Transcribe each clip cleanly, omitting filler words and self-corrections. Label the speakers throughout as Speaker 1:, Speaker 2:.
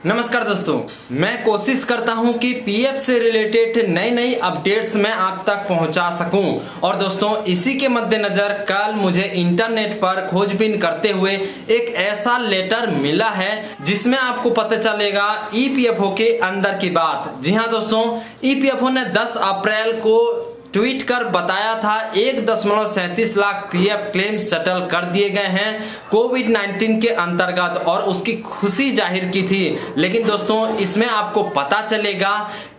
Speaker 1: नमस्कार दोस्तों, मैं कोशिश करता हूं कि पीएफ से रिलेटेड नई अपडेट्स मैं आप तक पहुंचा सकूं। और दोस्तों, इसी के मद्देनजर कल मुझे इंटरनेट पर खोजबीन करते हुए एक ऐसा लेटर मिला है जिसमें आपको पता चलेगा ईपीएफओ के अंदर की बात। जी हां दोस्तों, ईपीएफओ ने 10 अप्रैल को ट्वीट कर बताया था 1.37 लाख पीएफ क्लेम सेटल कर दिए गए हैं कोविड-19 के अंतर्गत, और उसकी खुशी जाहिर की थी। लेकिन दोस्तों, इसमें आपको पता चलेगा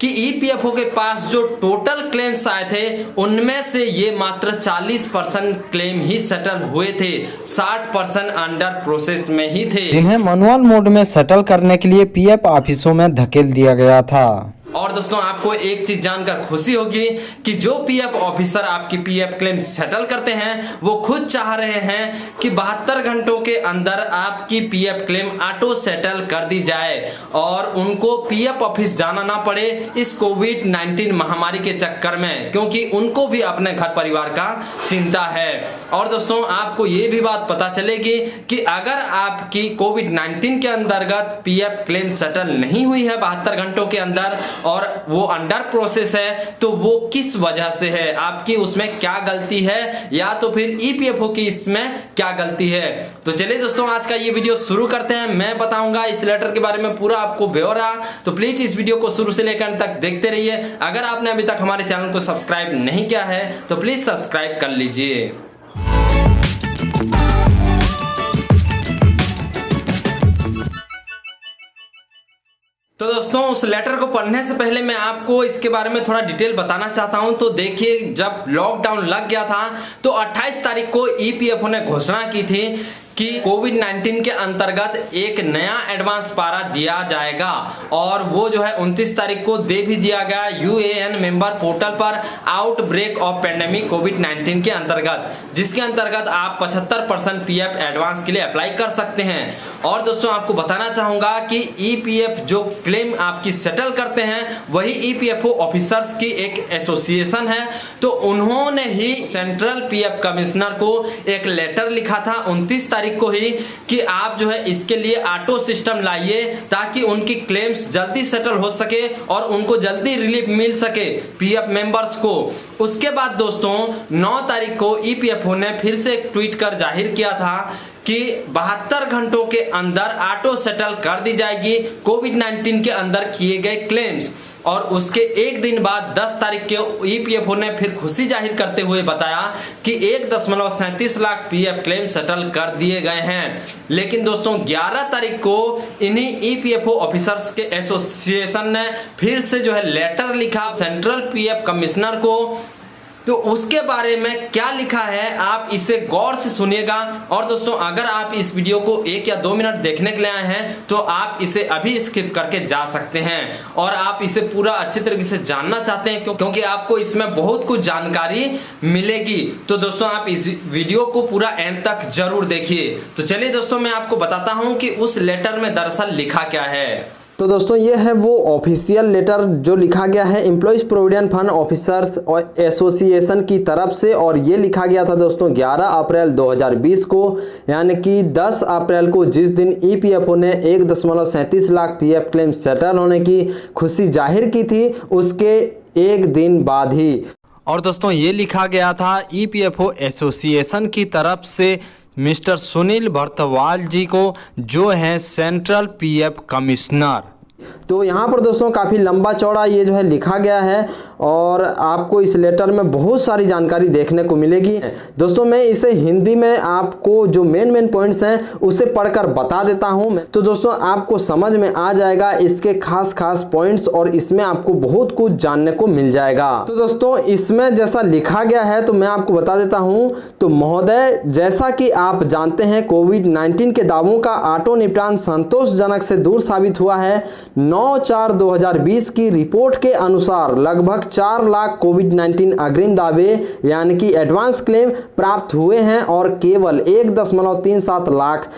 Speaker 1: कि ईपीएफओ के पास जो टोटल क्लेम्स आए थे उनमें से ये मात्र 40% क्लेम ही सेटल हुए थे, 60% अंडर प्रोसेस में ही थे,
Speaker 2: जिन्हें मैनुअल मोड में सेटल करने के लिए पीएफ ऑफिसों में धकेल दिया गया था।
Speaker 1: और दोस्तों, आपको एक चीज जानकर खुशी होगी कि जो पीएफ ऑफिसर आपकी पीएफ क्लेम सेटल करते हैं वो खुद चाह रहे हैं कि 72 घंटों के अंदर आपकी पीएफ क्लेम ऑटो सेटल कर दी जाए और उनको पीएफ ऑफिस जाना ना पड़े इस कोविड-19 महामारी के चक्कर में, क्योंकि उनको भी अपने घर परिवार का चिंता है। और दोस्तों, आपको ये भी बात पता चलेगी कि अगर आपकी कोविड-19 के अंतर्गत पीएफ क्लेम सेटल नहीं हुई है 72 घंटों के अंदर और वो अंडर प्रोसेस है, तो वो किस वजह से है, आपकी उसमें क्या गलती है, या तो फिर ईपीएफओ की इसमें क्या गलती है। तो चलिए दोस्तों, आज का ये वीडियो शुरू करते हैं। मैं बताऊंगा इस लेटर के बारे में पूरा आपको ब्यौरा, तो प्लीज इस वीडियो को शुरू से लेकर अंत तक देखते रहिए। अगर आपने अभी तक हमारे चैनल को सब्सक्राइब नहीं किया है तो प्लीज सब्सक्राइब कर लीजिए। तो दोस्तों, उस लेटर को पढ़ने से पहले मैं आपको इसके बारे में थोड़ा डिटेल बताना चाहता हूं। तो देखिए, जब लॉकडाउन लग गया था तो 28 तारीख को ईपीएफओ ने घोषणा की थी कि कोविड-19 के अंतर्गत एक नया एडवांस पारा दिया जाएगा, और वो जो है 29 तारीख को दे भी दिया गया यूएएन मेंबर पोर्टल पर आउटब्रेक ऑफ पेंडेमिक कोविड-19 के अंतर्गत, जिसके अंतर्गत आप 75% पीएफ एडवांस के लिए अप्लाई कर सकते हैं। और दोस्तों, आपको बताना चाहूंगा कि ईपीएफ जो क्लेम आपकी सेटल करते हैं वही ईपीएफओ ऑफिसर्स की एक एसोसिएशन है। तो उन्होंने ही सेंट्रल पीएफ कमिश्नर को एक लेटर लिखा था 29 तारीख को ही कि आप जो है इसके लिए ऑटो सिस्टम लाइए ताकि उनकी क्लेम्स जल्दी सेटल हो सके और उनको जल्दी रिलीफ मिल सके पीएफ मेंबर्स को। उसके बाद दोस्तों, 9 तारीख को ईपीएफओ ने फिर से एक ट्वीट कर जाहिर किया था कि 72 घंटों के अंदर ऑटो सेटल कर दी जाएगी कोविड-19 के अंदर किए गए क्लेम्स। और उसके एक दिन बाद 10 तारीख को ईपीएफओ ने फिर खुशी जाहिर करते हुए बताया कि 1.37 लाख पीएफ क्लेम सेटल कर दिए गए हैं। लेकिन दोस्तों, 11 तारीख को इन्हीं ईपीएफओ ऑफिसर्स के एसोसिएशन ने फिर से जो है लेटर लिखा सेंट्रल पीएफ कमिश्नर को। तो उसके बारे में क्या लिखा है आप इसे गौर से सुनिएगा। और दोस्तों, अगर आप इस वीडियो को 1 या 2 मिनट देखने के लिए आए हैं तो आप इसे अभी स्किप करके जा सकते हैं, और आप इसे पूरा अच्छी तरीके से जानना चाहते हैं क्योंकि आपको इसमें बहुत कुछ जानकारी मिलेगी। तो दोस्तों, आप इस वीडियो को पूरा एंड तक जरूर देखिए। तो चलिए दोस्तों, मैं आपको बताता हूं कि उस लेटर में दरअसल लिखा क्या है।
Speaker 2: तो दोस्तों, ये है वो ऑफिशियल लेटर जो लिखा गया है employees provident fund officers association की तरफ से, और ये लिखा गया था दोस्तों 11 अप्रैल 2020 को, यानी कि 10 अप्रैल को जिस दिन ईपीएफओ ने 1.37 लाख पीएफ क्लेम सेटल होने की खुशी जाहिर की थी उसके एक दिन बाद ही।
Speaker 1: और दोस्तों, ये लिखा गया था ईपीएफओ एसोसिएशन की तरफ से मिस्टर सुनील भरतवाल जी को, जो है सेंट्रल पीएफ कमिश्नर।
Speaker 2: तो यहाँ पर दोस्तों काफ़ी लंबा चौड़ा ये जो है लिखा गया है, और आपको इस लेटर में बहुत सारी जानकारी देखने को मिलेगी। दोस्तों, मैं इसे हिंदी में आपको जो मेन पॉइंट्स हैं उसे पढ़कर बता देता हूँ। तो दोस्तों, आपको समझ में आ जाएगा इसके खास पॉइंट्स, और इसमें आपको बहुत कुछ जानने को मिल जाएगा। तो दोस्तों, इसमें जैसा लिखा गया है तो मैं आपको बता देता हूँ। तो महोदय, जैसा कि आप जानते हैं कोविड-19 के दावों का ऑटो निपटान संतोषजनक से दूर साबित हुआ है। 9/4/2020 की रिपोर्ट के अनुसार लगभग 4 लाख कोविड-19 अग्रिम दावे यानी कि एडवांस क्लेम प्राप्त हुए हैं, और केवल 1.37 लाख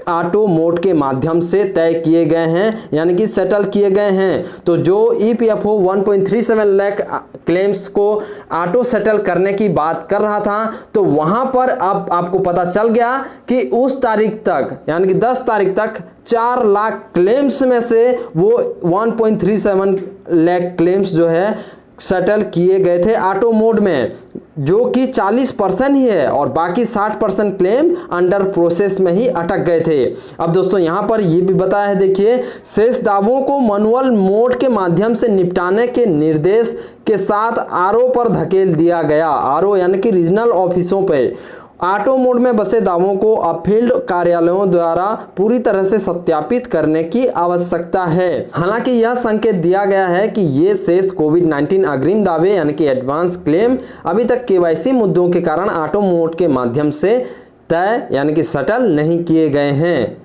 Speaker 2: ऑटो मोड के माध्यम से तय किए गए हैं, यानी कि सेटल किए गए हैं। तो जो ईपीएफओ 1.37 लाख क्लेम्स को ऑटो सेटल करने की बात कर रहा था, तो वहां पर अब आपको पता चल गया कि उस तारीख तक, यानी कि 10 तारीख तक 4 लाख क्लेम्स में से वो 1.37 लाख क्लेम्स जो है सेटल किए गए थे ऑटो मोड में, जो कि 40% ही है, और बाकी 60% क्लेम अंडर प्रोसेस में ही अटक गए थे। अब दोस्तों यहां पर यह भी बताया है, देखिए, शेष दावों को मैनुअल मोड के माध्यम से निपटाने के निर्देश के साथ आरओ पर धकेल दिया गया। आरओ यानी कि रीजनल ऑफिसों पे ऑटो मोड में बसे दावों को अब फील्ड कार्यालयों द्वारा पूरी तरह से सत्यापित करने की आवश्यकता है। हालांकि यह संकेत दिया गया है कि ये शेष कोविड-19 अग्रिम दावे यानी कि एडवांस क्लेम अभी तक केवाईसी मुद्दों के कारण ऑटो मोड के माध्यम से तय यानी कि सेटल नहीं किए गए हैं।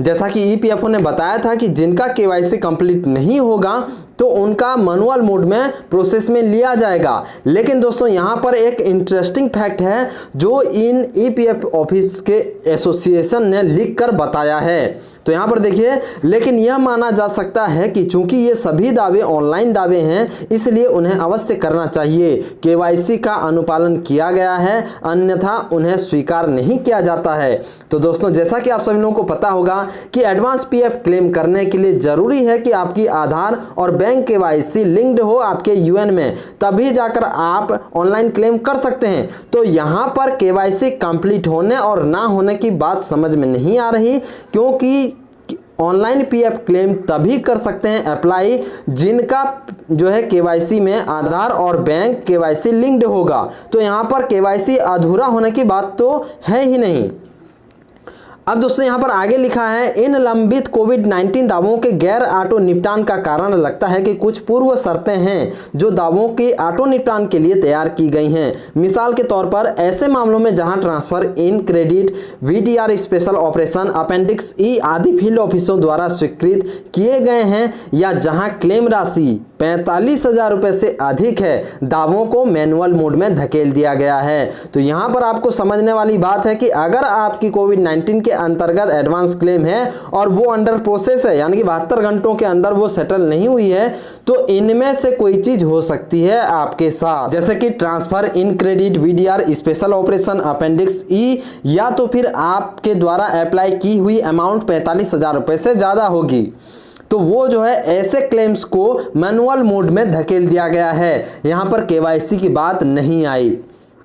Speaker 2: जैसा कि ईपीएफओ ने बताया था कि जिनका केवाईसी कंप्लीट नहीं होगा तो उनका मैनुअल मोड में प्रोसेस में लिया जाएगा। लेकिन दोस्तों यहाँ पर एक इंटरेस्टिंग फैक्ट है जो इन ईपीएफ ऑफिस के एसोसिएशन ने लिख कर बताया है। तो यहाँ पर देखिए, लेकिन यह माना जा सकता है कि चूंकि ये सभी दावे ऑनलाइन दावे हैं, इसलिए उन्हें अवश्य करना चाहिए। केवाईसी का अनुपालन किया गया है, अन्यथा उन्हें स्वीकार नहीं किया जाता है। तो दोस्तों जैसा कि आप सभी लोगों को पता होगा कि एडवांस पीएफ क्लेम करने के लिए जरूरी है कि आपकी आधार और बैंक केवाईसी लिंक्ड हो आपके यूएन में, तभी जाकर आप ऑनलाइन क्लेम कर सकते हैं। तो यहाँ पर केवाईसी कंप्लीट होने और ना होने की बात समझ में नहीं आ रही, क्योंकि ऑनलाइन पीएफ क्लेम तभी कर सकते हैं अप्लाई जिनका जो है केवाईसी में आधार और बैंक केवाईसी लिंक्ड होगा। तो यहाँ पर केवाईसी अधूरा होने की बात तो है ही नहीं। अब दोस्तों यहाँ पर आगे लिखा है, इन लंबित कोविड-19 दावों के गैर ऑटो निपटान का कारण लगता है कि कुछ पूर्व शर्तें हैं जो दावों के ऑटो निपटान के लिए तैयार की गई हैं। मिसाल के तौर पर ऐसे मामलों में जहां transfer in credit, VDR, special operation, appendix E आदि फील्ड ऑफिसों द्वारा स्वीकृत किए गए हैं, या जहां क्लेम राशि 45,000 रुपए से अधिक है, दावों को मैनुअल मोड में धकेल दिया गया है। तो यहाँ पर आपको समझने वाली बात है कि अगर आपकी कोविड-19 के अंतर्गत एडवांस क्लेम है और वो अंडर प्रोसेस है, यानी कि 72 घंटों के अंदर वो सेटल नहीं हुई है, तो इनमें से कोई चीज हो सकती है आपके साथ, जैसे कि transfer in credit, VDR, special operation, appendix E, या तो फिर आपके द्वारा अप्लाई की हुई अमाउंट 45,000 रुपए से ज्यादा होगी। तो वो जो है ऐसे क्लेम्स को मैनुअल मोड में धकेल दिया गया है, यहां पर केवाईसी की बात नहीं आई।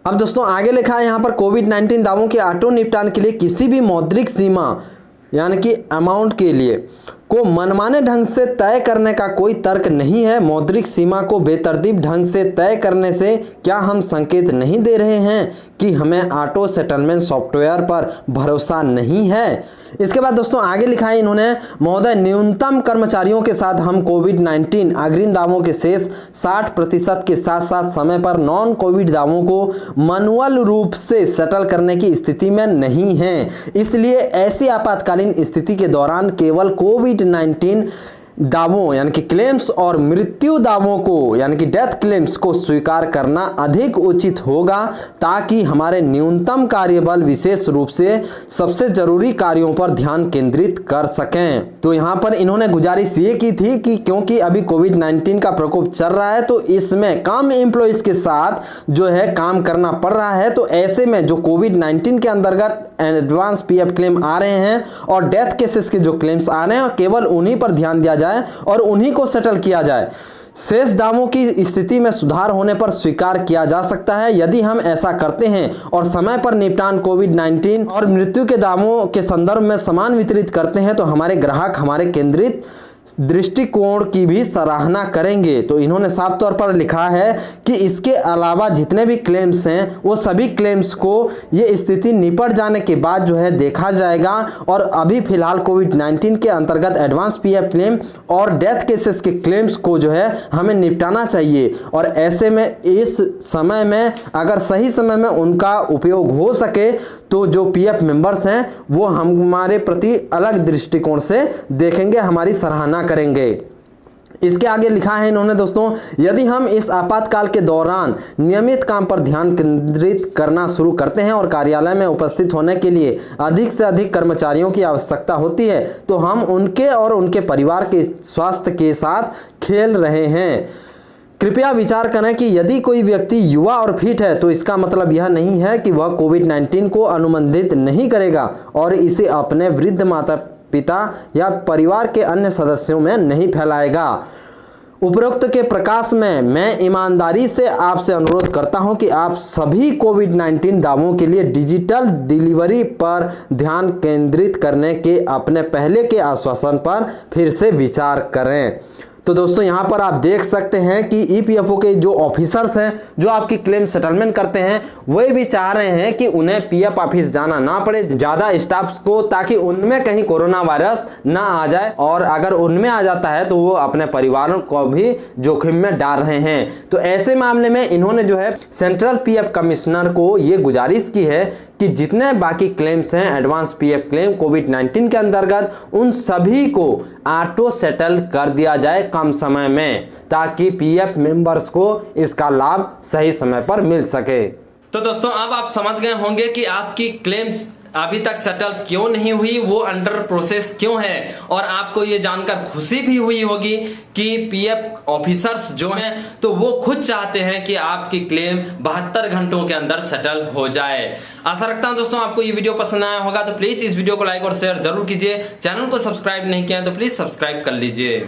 Speaker 2: अब दोस्तों आगे लिखा है यहाँ पर, कोविड-19 दावों के ऑटो निपटान के लिए किसी भी मौद्रिक सीमा यानी कि अमाउंट के लिए को मनमाने ढंग से तय करने का कोई तर्क नहीं है। मौद्रिक सीमा को बेतरतीब ढंग से तय करने से क्या हम संकेत नहीं दे रहे हैं कि हमें ऑटो सेटलमेंट सॉफ्टवेयर पर भरोसा नहीं है? इसके बाद दोस्तों आगे लिखा है इन्होंने, महोदय, न्यूनतम कर्मचारियों के साथ हम कोविड-19 अग्रिम दावों के शेष 60% के साथ साथ समय पर नॉन कोविड दावों को मैनुअल रूप से सेटल करने की स्थिति में नहीं हैं। इसलिए ऐसी आपातकालीन स्थिति के दौरान केवल कोविड-19 दावों यानी कि क्लेम्स और मृत्यु दावों को यानी कि डेथ क्लेम्स को स्वीकार करना अधिक उचित होगा, ताकि हमारे न्यूनतम कार्यबल विशेष रूप से सबसे जरूरी कार्यों पर ध्यान केंद्रित कर सकें। तो यहाँ पर इन्होंने गुजारिश ये की थी कि क्योंकि अभी कोविड-19 का प्रकोप चल रहा है, तो इसमें कम एम्प्लॉइज के साथ जो है काम करना पड़ रहा है। तो ऐसे में जो कोविड-19 के अंतर्गत एडवांस पीएफ क्लेम आ रहे हैं और डेथ केसेस के जो क्लेम्स आ रहे हैं, केवल उन्हीं पर ध्यान दिया जाए और उन्हीं को सेटल किया जाए। शेष दावों की स्थिति में सुधार होने पर स्वीकार किया जा सकता है। यदि हम ऐसा करते हैं और समय पर निपटान कोविड-19 और मृत्यु के दावों के संदर्भ में समान वितरित करते हैं, तो हमारे ग्राहक हमारे केंद्रित दृष्टिकोण की भी सराहना करेंगे। तो इन्होंने साफ तौर पर लिखा है कि इसके अलावा जितने भी क्लेम्स हैं वो सभी क्लेम्स को ये स्थिति निपट जाने के बाद जो है देखा जाएगा, और अभी फिलहाल कोविड-19 के अंतर्गत एडवांस पीएफ क्लेम और डेथ केसेस के क्लेम्स को जो है हमें निपटाना चाहिए। और ऐसे में इस समय में अगर सही समय में उनका उपयोग हो सके तो जो पीएफ मेंबर्स हैं वो हमारे प्रति अलग दृष्टिकोण से देखेंगे, हमारी सराहना करेंगे। इसके आगे लिखा है इन्होंने दोस्तों, यदि हम इस आपातकाल के दौरान नियमित काम पर ध्यान केंद्रित करना शुरू करते हैं और कार्यालय में उपस्थित होने के लिए अधिक से अधिक कर्मचारियों की आवश्यकता होती है, तो हम उनके और उनके परिवार के स्वास्थ्य के साथ खेल रहे हैं। कृपया विचार करें कि यदि कोई व्यक्ति युवा और फिट है तो इसका मतलब यह नहीं है कि वह कोविड-19 को अनुबंधित नहीं करेगा और इसे अपने वृद्ध माता पिता या परिवार के अन्य सदस्यों में नहीं फैलाएगा। उपरोक्त के प्रकाश में मैं ईमानदारी से आपसे अनुरोध करता हूं कि आप सभी कोविड-19 दावों के लिए डिजिटल डिलीवरी पर ध्यान केंद्रित करने के अपने पहले के आश्वासन पर फिर से विचार करें। तो दोस्तों यहाँ पर आप देख सकते हैं कि ईपीएफओ के जो ऑफिसर्स हैं जो आपकी क्लेम सेटलमेंट करते हैं वे भी चाह रहे हैं कि उन्हें पीएफ ऑफिस जाना ना पड़े ज़्यादा स्टाफ्स को, ताकि उनमें कहीं कोरोना वायरस ना आ जाए, और अगर उनमें आ जाता है तो वो अपने परिवारों को भी जोखिम में डाल रहे हैं। तो ऐसे मामले में इन्होंने जो है सेंट्रल पीएफ कमिश्नर को ये गुजारिश की है कि जितने बाकी क्लेम्स हैं एडवांस पीएफ क्लेम कोविड-19 के अंतर्गत, उन सभी को ऑटो सेटल कर दिया जाए कम समय में, ताकि पीएफ मेंबर्स को इसका लाभ सही समय पर मिल सके।
Speaker 1: तो दोस्तों अब आप समझ गए होंगे कि आपकी क्लेम्स अभी तक सेटल क्यों नहीं हुई, वो अंडर प्रोसेस क्यों है, और आपको ये जानकर खुशी भी हुई होगी कि पीएफ ऑफिसर्स जो हैं तो वो खुद चाहते हैं कि आपकी क्लेम 72 घंटों के अंदर सेटल हो जाए। आशा रखता हूं दोस्तों आपको ये वीडियो पसंद आया होगा, तो प्लीज इस वीडियो को लाइक और शेयर जरूर कीजिए। चैनल को सब्सक्राइब नहीं किया है तो प्लीज सब्सक्राइब कर लीजिए।